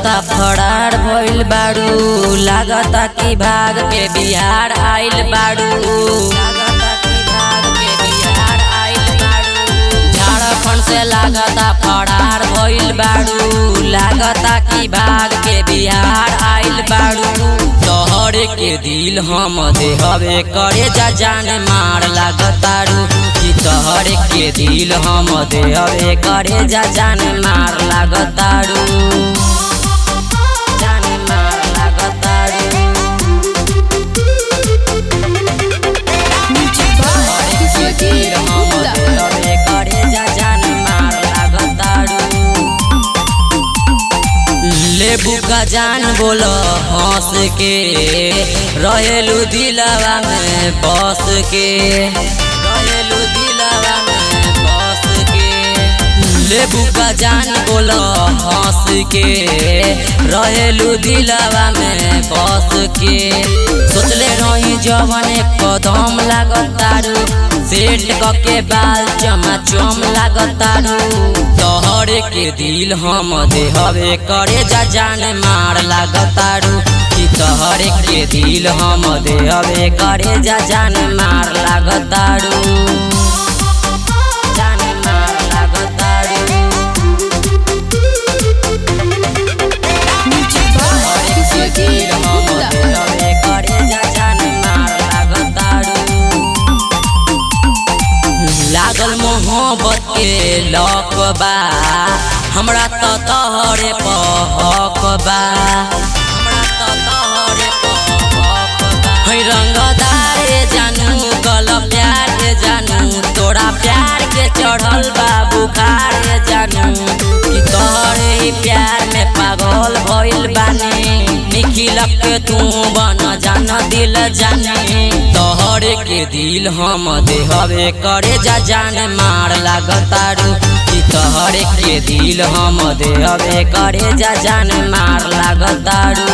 लागता फरार भइल बाड़ू, लागता कि भाग के बिहार आइल बाड़ू, झारखंड से लागता फरार भइल बाड़ू, लागता कि भाग के बिहार आइल बाड़ू। तोहरे के दिल हम देहबे करे जा जान मार लागतारू, कि तोहरे के दिल हम देहबे करे जा जान मार लागतारू, जान मार लागतारू। तोहरे के दिल हम देहबे करे जा जान मार लागतारू। लेबू का जान बोलो हंस के, रहेलू दिलवा में बस के, रहेलू दिलवा में बस के। लेबू का जान बोलो हंस के, रहेलू दिलवा में बस के। सोचले रही जवन एक कदम लागतारू, सेट के बाल चमाचम लागतारू। तोहरे के दिल हम देहबे करे जा जान मार लागतारू, कि तोहरे के दिल हम देहबे करे जा जान मार लागतारू, जान मार लागतारू। तोहरे के दिल हम देहबे करे जा जान मार लागतारू। लागल मोहब्बत के लकबा, हमरा तो तोहरे पर हक बा, हमरा तो तोहरे पर हक बा। है रंगदारे जानू गल प्यार के जानू, तोरा प्यार के चढ़ल बा बुखार के जानू, कि तोहरे ही प्यार में पागल भइल बानी। निखिल के तू बन जान दिल जानी, तोहरे के दिल हम देहबे करे जा जान मार लागतारू, कि तोहरे के दिल हम देहबे करे जा जान मार लागतारू।